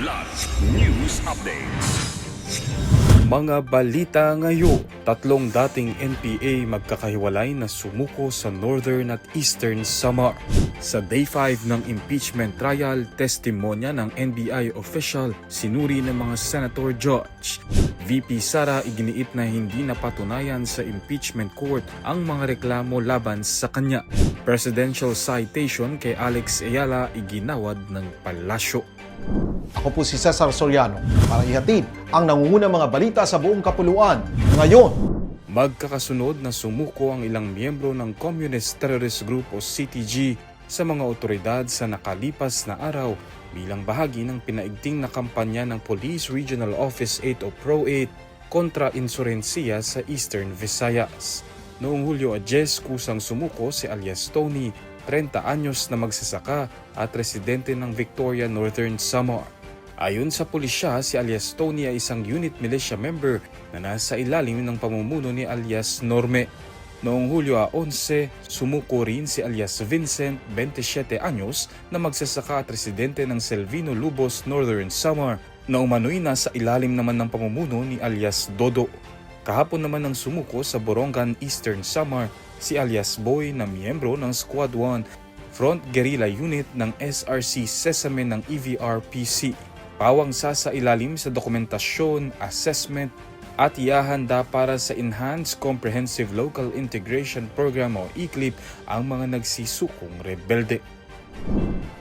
Kidlat News Updates. Mga balita ngayon, tatlong dating NPA magkakahiwalay na sumuko sa Northern at Eastern Samar. Sa Day 5 ng impeachment trial, testimonya ng NBI official sinuri ng mga senator judge. VP Sara iginiit na hindi napatunayan sa impeachment court ang mga reklamo laban sa kanya. Presidential citation kay Alex Ayala iginawad ng palasyo. Ako po si Cesar Soriano para ihatid ang nangungunang mga balita sa buong kapuluan ngayon. Magkakasunod na sumuko ang ilang miyembro ng Communist Terrorist Group o CTG sa mga otoridad sa nakalipas na araw bilang bahagi ng pinaigting na kampanya ng Police Regional Office 8 o PRO-8 kontra insurensiya sa Eastern Visayas. Noong Hulyo 10, kusang sumuko si alias Tony, 30 anyos na magsasaka at residente ng Victoria, Northern Samar. Ayon sa pulisya, si alias Tony ay isang unit militia member na nasa ilalim ng pamumuno ni alias Norme. Noong Hulyo 11, sumuko rin si alias Vincent, 27 anyos na magsasaka at residente ng Selvino Lubos, Northern Samar na umano'y nasa ilalim naman ng pamumuno ni alias Dodo. Kahapon naman ang sumuko sa Borongan, Eastern Samar si alias Boy na miyembro ng Squad 1 Front Guerrilla Unit ng SRC Sesame ng EVRPC. Pawang sa ilalim sa dokumentasyon, assessment at ihahanda para sa Enhanced Comprehensive Local Integration Program o ECLIP ang mga nagsisukong rebelde.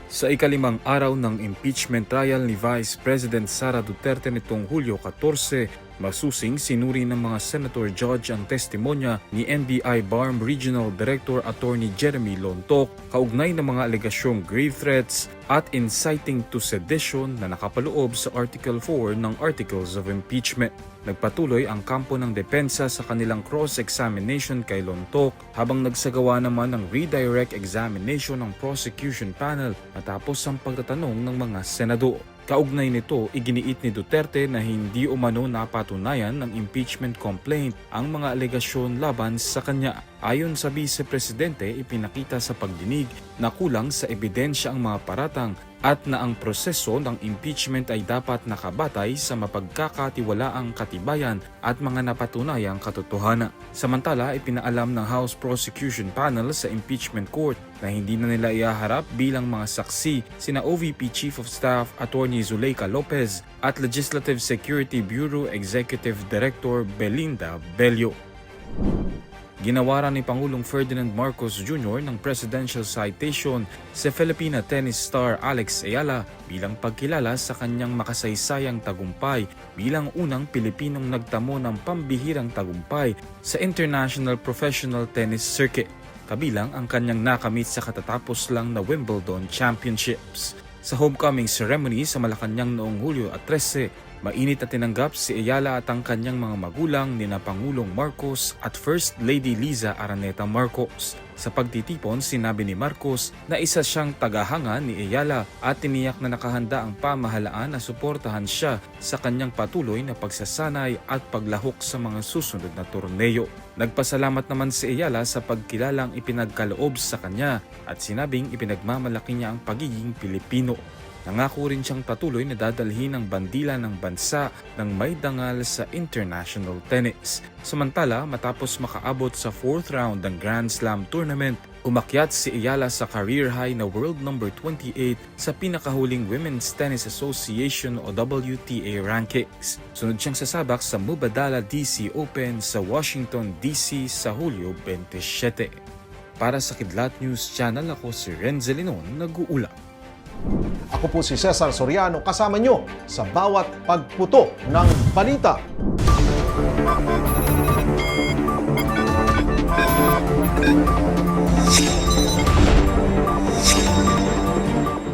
Sa ikalimang araw ng impeachment trial ni Vice President Sara Duterte nitong Hulyo 14, masusing sinuri ng mga senator judge ang testimonya ni NBI BARM Regional Director Attorney Jeremy Lontok kaugnay ng mga alegasyong grave threats at inciting to sedition na nakapaloob sa Article 4 ng Articles of Impeachment. Nagpatuloy ang kampo ng depensa sa kanilang cross-examination kay Lontok habang nagsagawa naman ng redirect examination ng prosecution panel matapos ang pagtatanong ng mga senador. Kaugnay nito, iginiit ni Duterte na hindi umano napatunayan ng impeachment complaint ang mga alegasyon laban sa kanya. Ayon sa Vice Presidente, ipinakita sa pagdinig na kulang sa ebidensya ang mga paratang at na ang proseso ng impeachment ay dapat nakabatay sa mapagkakatiwalaang katibayan at mga napatunayang katotohanan. Samantala, ipinaalam ng House Prosecution Panel sa Impeachment Court na hindi na nila iaharap bilang mga saksi sina OVP Chief of Staff Attorney Zuleika Lopez at Legislative Security Bureau Executive Director Belinda Bello. Ginawaran ni Pangulong Ferdinand Marcos Jr. ng presidential citation sa Filipina tennis star Alex Ayala bilang pagkilala sa kanyang makasaysayang tagumpay bilang unang Pilipinong nagtamo ng pambihirang tagumpay sa International Professional Tennis Circuit, kabilang ang kanyang nakamit sa katatapos lang na Wimbledon Championships. Sa homecoming ceremony sa Malacanang noong Hulyo 13, mainit na tinanggap si Ayala at ang kanyang mga magulang nina Pangulong Marcos at First Lady Liza Araneta Marcos. Sa pagtitipon, sinabi ni Marcos na isa siyang tagahanga ni Ayala at tiniyak na nakahanda ang pamahalaan na suportahan siya sa kanyang patuloy na pagsasanay at paglahok sa mga susunod na torneo. Nagpasalamat naman si Ayala sa pagkilalang ipinagkaloob sa kanya at sinabing ipinagmamalaki niya ang pagiging Pilipino. Nangako rin siyang patuloy na dadalhin ang bandila ng bansa ng may dangal sa international tennis. Samantala, matapos makaabot sa 4th round ng Grand Slam tournament, umakyat si Ayala sa career high na world number 28 sa pinakahuling Women's Tennis Association o WTA rankings. Sunod siyang sasabak sa Mubadala DC Open sa Washington DC sa Hulyo 27. Para sa Kidlat News Channel, ako si Renzel Linon, nag-uulat. Ako po si Cesar Soriano kasama nyo sa bawat pagputo ng balita.